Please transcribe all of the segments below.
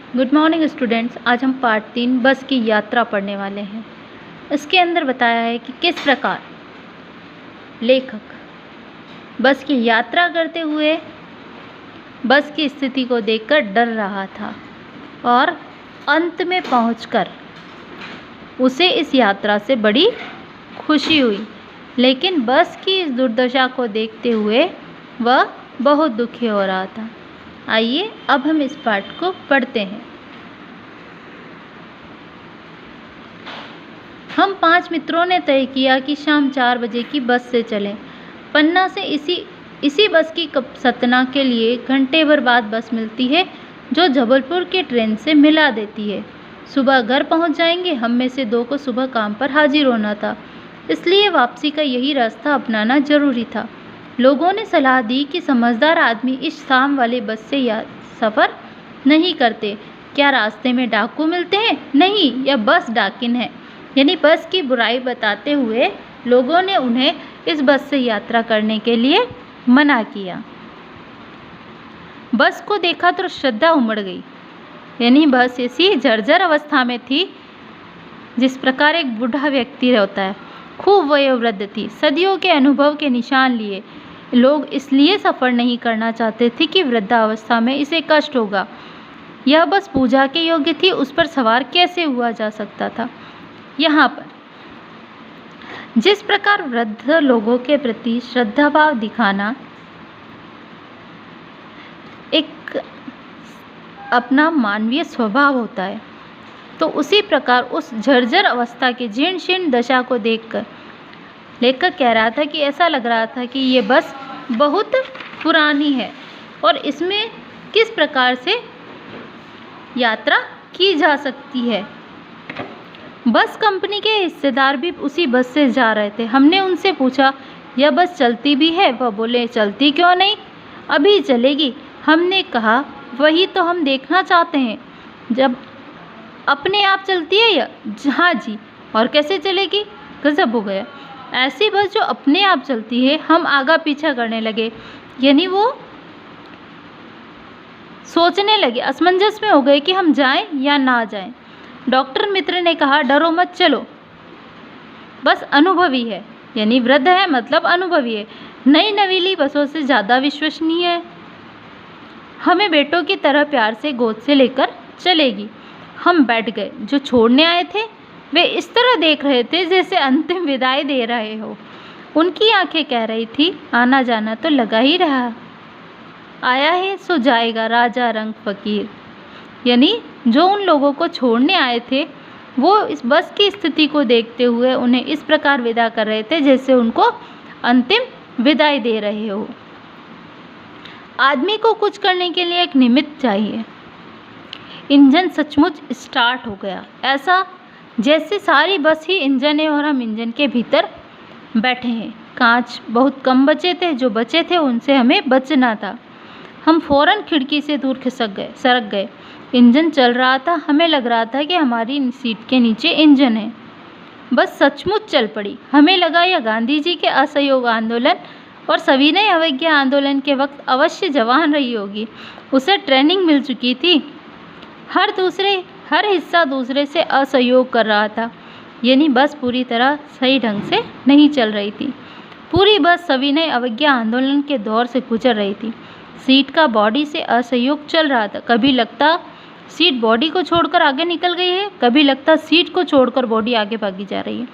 Good morning students. आज हम part 3 बस की यात्रा पढ़ने वाले हैं। इसके अंदर बताया है कि किस प्रकार लेखक बस की यात्रा करते हुए बस की स्थिति को देखकर डर रहा था और अंत में पहुंचकर उसे इस यात्रा से बड़ी खुशी हुई, लेकिन बस की इस दुर्दशा को देखते हुए वह बहुत दुखी हो रहा था। आइए अब हम इस पाठ को पढ़ते हैं। हम 5 मित्रों ने तय किया कि शाम 4 बजे की बस से चलें। पन्ना से इसी बस की सतना के लिए घंटे भर बाद बस मिलती है, जो जबलपुर की ट्रेन से मिला देती है। सुबह घर पहुंच जाएंगे। हम में से 2 को सुबह काम पर हाजिर होना था, इसलिए वापसी का यही रास्ता अपनाना जरूरी था। लोगों ने सलाह दी कि समझदार आदमी इस शाम वाले बस से सफ़र नहीं करते। क्या रास्ते में डाकू मिलते हैं? नहीं, यह बस डाकिन है। यानी बस की बुराई बताते हुए लोगों ने उन्हें इस बस से यात्रा करने के लिए मना किया। बस को देखा तो श्रद्धा उमड़ गई। यानी बस ऐसी जर्जर अवस्था में थी जिस प्रकार एक बूढ़ा व्यक्ति होता है। खूब वयोवृद्ध थी। सदियों के अनुभव के निशान लिए लोग इसलिए सफ़र नहीं करना चाहते थे कि वृद्धावस्था में इसे कष्ट होगा। यह बस पूजा के योग्य थी, उस पर सवार कैसे हुआ जा सकता था। यहाँ पर जिस प्रकार वृद्ध लोगों के प्रति श्रद्धाभाव दिखाना एक अपना मानवीय स्वभाव होता है, तो उसी प्रकार उस जर्जर अवस्था की जीर्ण शीर्ण दशा को देखकर लेखक कह रहा था कि ऐसा लग रहा था कि ये बस बहुत पुरानी है और इसमें किस प्रकार से यात्रा की जा सकती है। बस कंपनी के हिस्सेदार भी उसी बस से जा रहे थे। हमने उनसे पूछा, यह बस चलती भी है? वह बोले, चलती क्यों नहीं, अभी चलेगी। हमने कहा, वही तो हम देखना चाहते हैं, जब अपने आप चलती है या? हाँ जी। और कैसे चलेगी? गजब हो गया। ऐसी बस जो अपने आप चलती है। हम आगा पीछा करने लगे, यानी वो सोचने लगे, असमंजस में हो गए कि हम जाएं या ना जाएं। डॉक्टर मित्र ने कहा, डरो मत, चलो, बस अनुभवी है। यानी वृद्ध है मतलब अनुभवी है, नई नवीली बसों से ज़्यादा विश्वसनीय है, हमें बेटों की तरह प्यार से गोद से लेकर चलेगी। हम बैठ गए। जो छोड़ने आए थे वे इस तरह देख रहे थे जैसे अंतिम विदाई दे रहे हो। उनकी आंखें कह रही थी, आना जाना तो लगा ही रहा, आया है सो जाएगा, राजा रंग फकीर। यानी जो उन लोगों को छोड़ने आए थे वो इस बस की स्थिति को देखते हुए उन्हें इस प्रकार विदा कर रहे थे जैसे उनको अंतिम विदाई दे रहे हो। आदमी को कुछ करने के लिए एक निमित्त चाहिए। इंजन सचमुच स्टार्ट हो गया, ऐसा जैसे सारी बस ही इंजन है और हम इंजन के भीतर बैठे हैं। कांच बहुत कम बचे थे, जो बचे थे उनसे हमें बचना था। हम फौरन खिड़की से दूर सरक गए। इंजन चल रहा था। हमें लग रहा था कि हमारी सीट के नीचे इंजन है। बस सचमुच चल पड़ी। हमें लगा यह गांधी जी के असहयोग आंदोलन और सविनय अवज्ञा आंदोलन के वक्त अवश्य जवान रही होगी। उसे ट्रेनिंग मिल चुकी थी। हर हिस्सा दूसरे से असहयोग कर रहा था। यानी बस पूरी तरह सही ढंग से नहीं चल रही थी। पूरी बस सविनय अवज्ञा आंदोलन के दौर से गुजर रही थी। सीट का बॉडी से असहयोग चल रहा था। कभी लगता सीट बॉडी को छोड़कर आगे निकल गई है, कभी लगता सीट को छोड़कर बॉडी आगे भागी जा रही है।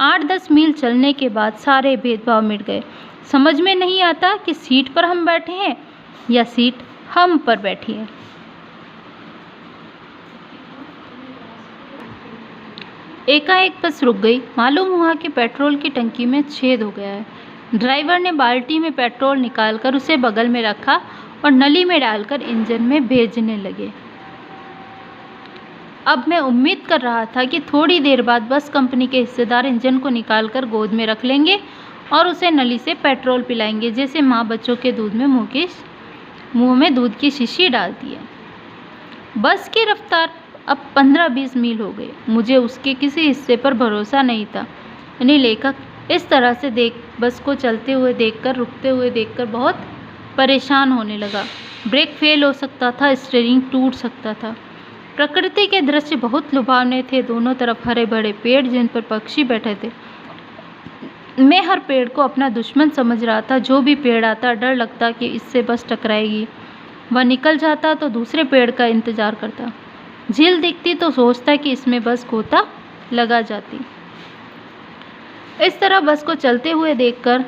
8-10 मील चलने के बाद सारे भेदभाव मिट गए। समझ में नहीं आता कि सीट पर हम बैठे हैं या सीट हम पर बैठी है। एकाएक बस रुक गई। मालूम हुआ कि पेट्रोल की टंकी में छेद हो गया है। ड्राइवर ने बाल्टी में पेट्रोल निकालकर उसे बगल में रखा और नली में डालकर इंजन में भेजने लगे। अब मैं उम्मीद कर रहा था कि थोड़ी देर बाद बस कंपनी के हिस्सेदार इंजन को निकालकर गोद में रख लेंगे और उसे नली से पेट्रोल पिलाएंगे, जैसे माँ बच्चों के मुंह में दूध की शीशी डालती है। बस की रफ्तार अब 15-20 मील हो गई। मुझे उसके किसी हिस्से पर भरोसा नहीं था। यानी लेखक इस तरह से बस को चलते हुए देखकर, रुकते हुए देखकर बहुत परेशान होने लगा। ब्रेक फेल हो सकता था, स्टीयरिंग टूट सकता था। प्रकृति के दृश्य बहुत लुभावने थे। दोनों तरफ हरे भरे पेड़ जिन पर पक्षी बैठे थे। मैं हर पेड़ को अपना दुश्मन समझ रहा था। जो भी पेड़ आता डर लगता कि इससे बस टकराएगी। वह निकल जाता तो दूसरे पेड़ का इंतजार करता। झील दिखती तो सोचता कि इसमें बस गोता लगा जाती। इस तरह बस को चलते हुए देखकर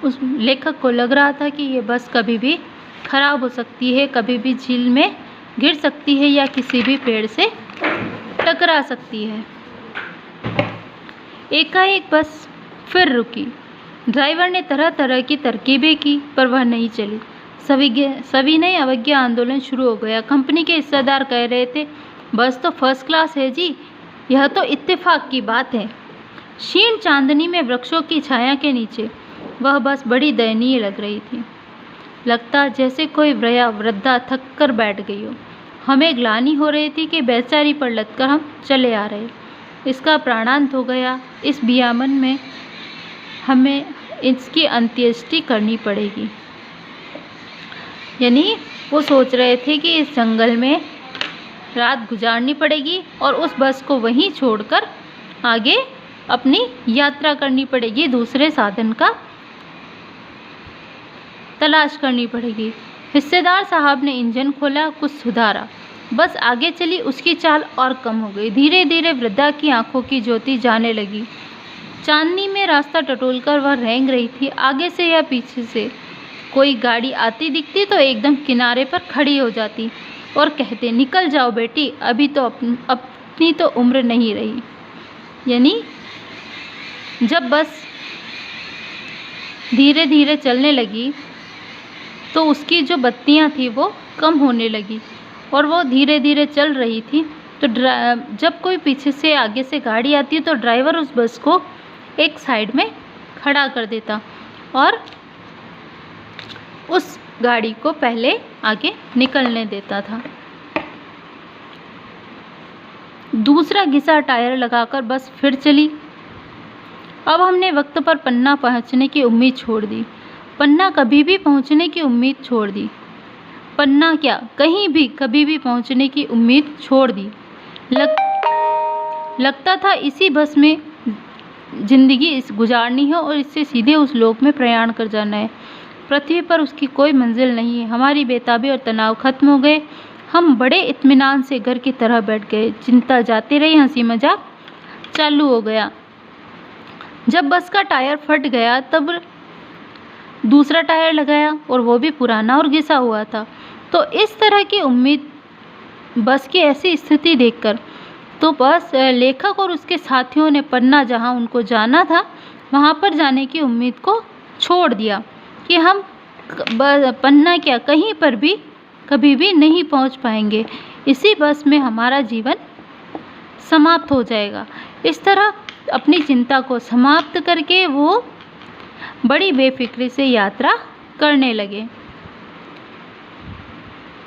उस लेखक को लग रहा था कि ये बस कभी भी खराब हो सकती है, कभी भी झील में गिर सकती है या किसी भी पेड़ से टकरा सकती है। एकाएक बस फिर रुकी। ड्राइवर ने तरह तरह की तरकीबें की पर वह नहीं चली। सविनय अवज्ञा आंदोलन शुरू हो गया। कंपनी के हिस्सेदार कह रहे थे, बस तो फर्स्ट क्लास है जी, यह तो इत्तेफाक की बात है। क्षीण चांदनी में वृक्षों की छाया के नीचे वह बस बड़ी दयनीय लग रही थी। लगता जैसे कोई वृद्धा थक कर बैठ गई हो। हमें ग्लानि हो रही थी कि बेचारी पर लदकर हम चले आ रहे, इसका प्राणांत हो गया। इस बियामन में हमें इसकी अंत्येष्टि करनी पड़ेगी। यानी वो सोच रहे थे कि इस जंगल में रात गुजारनी पड़ेगी और उस बस को वहीं छोड़कर आगे अपनी यात्रा करनी पड़ेगी, दूसरे साधन का तलाश करनी पड़ेगी। हिस्सेदार साहब ने इंजन खोला, कुछ सुधारा, बस आगे चली। उसकी चाल और कम हो गई। धीरे धीरे वृद्धा की आंखों की ज्योति जाने लगी। चांदनी में रास्ता टटोलकर वह रेंग रही थी। आगे से या पीछे से कोई गाड़ी आती दिखती तो एकदम किनारे पर खड़ी हो जाती और कहते, निकल जाओ बेटी, अभी तो अपनी तो उम्र नहीं रही। यानी जब बस धीरे धीरे चलने लगी तो उसकी जो बत्तियां थी वो कम होने लगी और वो धीरे धीरे चल रही थी। तो जब कोई पीछे से आगे से गाड़ी आती तो ड्राइवर उस बस को एक साइड में खड़ा कर देता और उस गाड़ी को पहले आगे निकलने देता था। दूसरा घिसा टायर लगाकर बस फिर चली। अब हमने वक्त पर पन्ना पहुंचने की उम्मीद छोड़ दी। पन्ना कभी भी पहुंचने की उम्मीद छोड़ दी। पन्ना क्या, कहीं भी कभी भी पहुंचने की उम्मीद छोड़ दी। लगता था इसी बस में जिंदगी गुजारनी है और इससे सीधे उस लोक में प्रयाण कर जाना है। पृथ्वी पर उसकी कोई मंजिल नहीं है। हमारी बेताबी और तनाव खत्म हो गए। हम बड़े इत्मीनान से घर की तरह बैठ गए। चिंता जाती रही, हंसी मजाक चालू हो गया। जब बस का टायर फट गया तब दूसरा टायर लगाया और वो भी पुराना और घिसा हुआ था। तो इस तरह की उम्मीद, बस की ऐसी स्थिति देखकर तो बस लेखक और उसके साथियों ने पन्ना जहां उनको जाना था वहां पर जाने की उम्मीद को छोड़ दिया कि हम पन्ना क्या, कहीं पर भी कभी भी नहीं पहुंच पाएंगे। इसी बस में हमारा जीवन समाप्त हो जाएगा। इस तरह अपनी चिंता को समाप्त करके वो बड़ी बेफिक्री से यात्रा करने लगे।